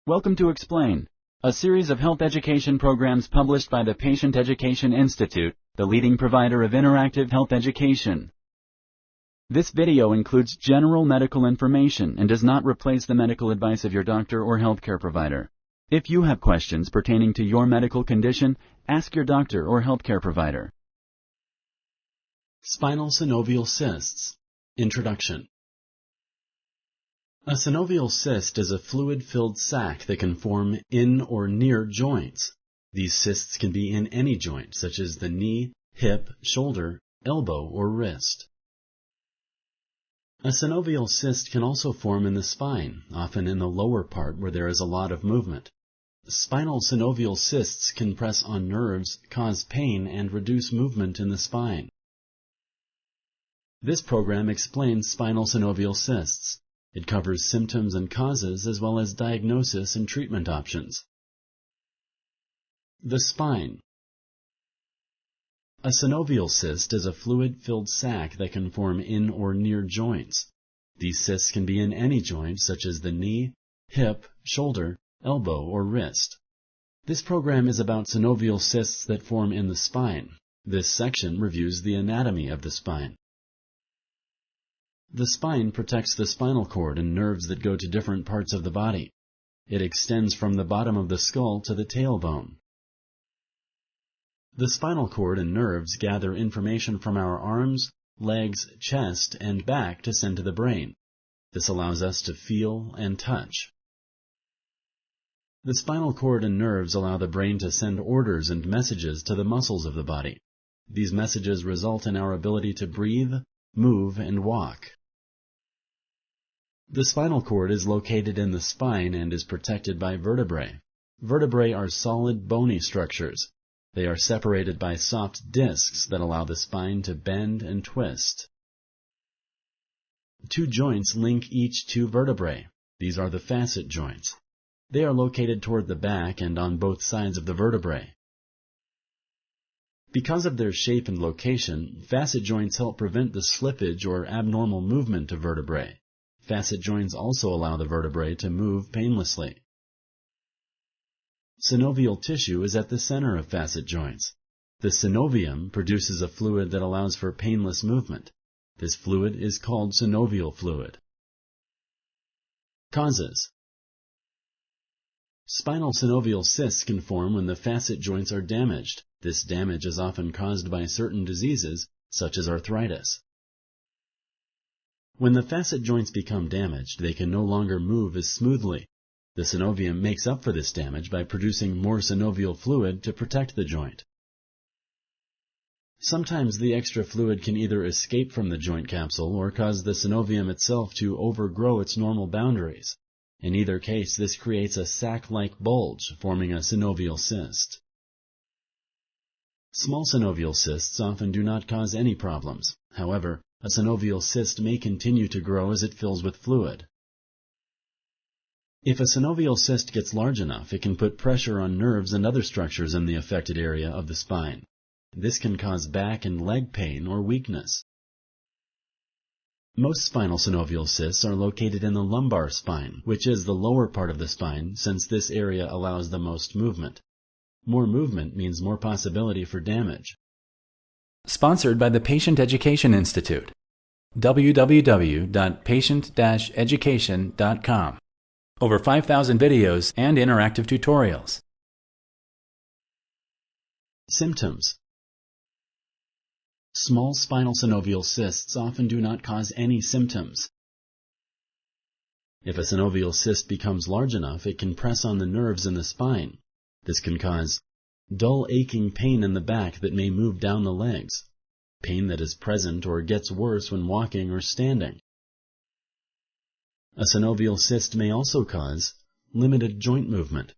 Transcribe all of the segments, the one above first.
Welcome to Explain, a series of health education programs published by the Patient Education Institute, the leading provider of interactive health education. This video includes general medical information and does not replace the medical advice of your doctor or healthcare provider. If you have questions pertaining to your medical condition, ask your doctor or healthcare provider. Spinal Synovial Cysts. Introduction. A synovial cyst is a fluid-filled sac that can form in or near joints. These cysts can be in any joint, such as the knee, hip, shoulder, elbow, or wrist. A synovial cyst can also form in the spine, often in the lower part where there is a lot of movement. Spinal synovial cysts can press on nerves, cause pain, and reduce movement in the spine. This program explains spinal synovial cysts. It covers symptoms and causes as well as diagnosis and treatment options. The spine. A synovial cyst is a fluid-filled sac that can form in or near joints. These cysts can be in any joint, such as the knee, hip, shoulder, elbow, or wrist. This program is about synovial cysts that form in the spine. This section reviews the anatomy of the spine. The spine protects the spinal cord and nerves that go to different parts of the body. It extends from the bottom of the skull to the tailbone. The spinal cord and nerves gather information from our arms, legs, chest, and back to send to the brain. This allows us to feel and touch. The spinal cord and nerves allow the brain to send orders and messages to the muscles of the body. These messages result in our ability to breathe, move, and walk. The spinal cord is located in the spine and is protected by vertebrae. Vertebrae are solid, bony structures. They are separated by soft discs that allow the spine to bend and twist. Two joints link each two vertebrae. These are the facet joints. They are located toward the back and on both sides of the vertebrae. Because of their shape and location, facet joints help prevent the slippage or abnormal movement of vertebrae. Facet joints also allow the vertebrae to move painlessly. Synovial tissue is at the center of facet joints. The synovium produces a fluid that allows for painless movement. This fluid is called synovial fluid. Causes. Spinal synovial cysts can form when the facet joints are damaged. This damage is often caused by certain diseases, such as arthritis. When the facet joints become damaged, they can no longer move as smoothly. The synovium makes up for this damage by producing more synovial fluid to protect the joint. Sometimes the extra fluid can either escape from the joint capsule or cause the synovium itself to overgrow its normal boundaries. In either case, this creates a sac-like bulge, forming a synovial cyst. Small synovial cysts often do not cause any problems. However, a synovial cyst may continue to grow as it fills with fluid. If a synovial cyst gets large enough, it can put pressure on nerves and other structures in the affected area of the spine. This can cause back and leg pain or weakness. Most spinal synovial cysts are located in the lumbar spine, which is the lower part of the spine, since this area allows the most movement. More movement means more possibility for damage. Sponsored by the Patient Education Institute. www.patient-education.com. Over 5,000 videos and interactive tutorials. Symptoms. Small spinal synovial cysts often do not cause any symptoms. If a synovial cyst becomes large enough, it can press on the nerves in the spine. This can cause dull aching pain in the back that may move down the legs, pain that is present or gets worse when walking or standing. A synovial cyst may also cause limited joint movement,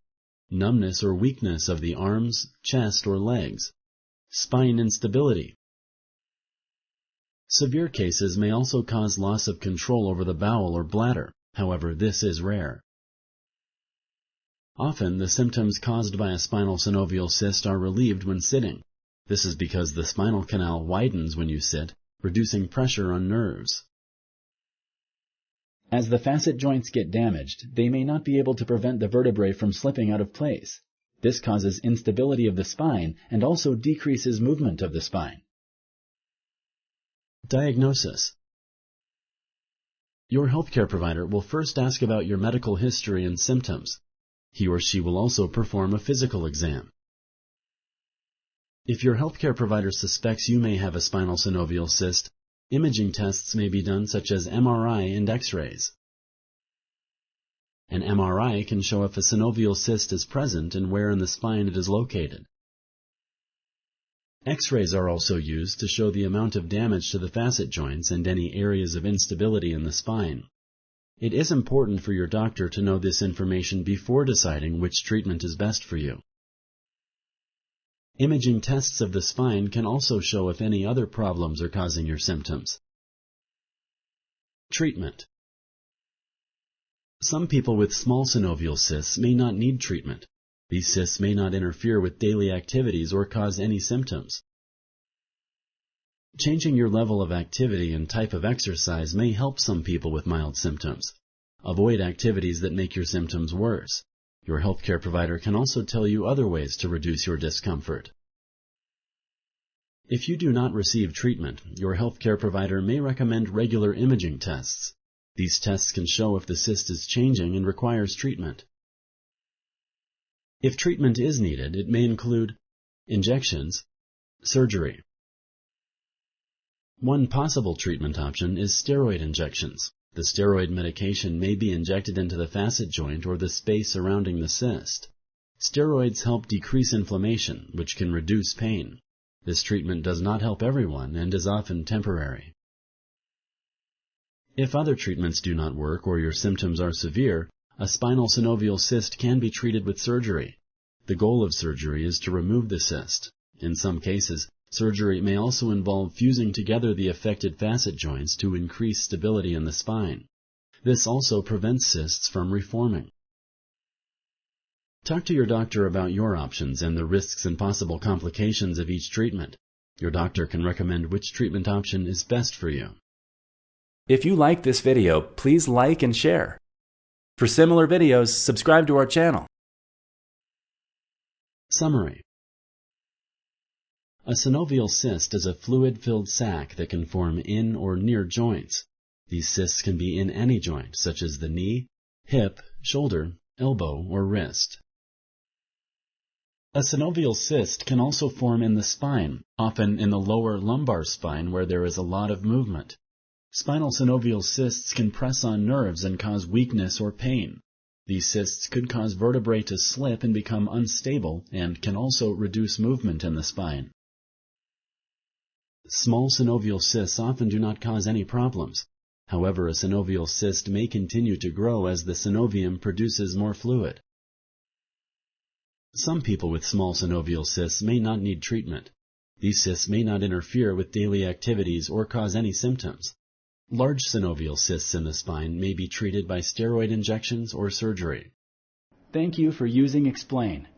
numbness or weakness of the arms, chest, or legs, spine instability. Severe cases may also cause loss of control over the bowel or bladder. However, this is rare. Often, the symptoms caused by a spinal synovial cyst are relieved when sitting. This is because the spinal canal widens when you sit, reducing pressure on nerves. As the facet joints get damaged, they may not be able to prevent the vertebrae from slipping out of place. This causes instability of the spine and also decreases movement of the spine. Diagnosis. Your healthcare provider will first ask about your medical history and symptoms. He or she will also perform a physical exam. If your healthcare provider suspects you may have a spinal synovial cyst, imaging tests may be done such as MRI and X-rays. An MRI can show if a synovial cyst is present and where in the spine it is located. X-rays are also used to show the amount of damage to the facet joints and any areas of instability in the spine. It is important for your doctor to know this information before deciding which treatment is best for you. Imaging tests of the spine can also show if any other problems are causing your symptoms. Treatment. Some people with small synovial cysts may not need treatment. These cysts may not interfere with daily activities or cause any symptoms. Changing your level of activity and type of exercise may help some people with mild symptoms. Avoid activities that make your symptoms worse. Your healthcare provider can also tell you other ways to reduce your discomfort. If you do not receive treatment, your healthcare provider may recommend regular imaging tests. These tests can show if the cyst is changing and requires treatment. If treatment is needed, it may include injections, surgery. One possible treatment option is steroid injections. The steroid medication may be injected into the facet joint or the space surrounding the cyst. Steroids help decrease inflammation, which can reduce pain. This treatment does not help everyone and is often temporary. If other treatments do not work or your symptoms are severe, a spinal synovial cyst can be treated with surgery. The goal of surgery is to remove the cyst. In some cases, surgery may also involve fusing together the affected facet joints to increase stability in the spine. This also prevents cysts from reforming. Talk to your doctor about your options and the risks and possible complications of each treatment. Your doctor can recommend which treatment option is best for you. If you like this video, please like and share. For similar videos, subscribe to our channel. Summary. A synovial cyst is a fluid-filled sac that can form in or near joints. These cysts can be in any joint, such as the knee, hip, shoulder, elbow, or wrist. A synovial cyst can also form in the spine, often in the lower lumbar spine where there is a lot of movement. Spinal synovial cysts can press on nerves and cause weakness or pain. These cysts could cause vertebrae to slip and become unstable and can also reduce movement in the spine. Small synovial cysts often do not cause any problems. However, a synovial cyst may continue to grow as the synovium produces more fluid. Some people with small synovial cysts may not need treatment. These cysts may not interfere with daily activities or cause any symptoms. Large synovial cysts in the spine may be treated by steroid injections or surgery. Thank you for using Explain.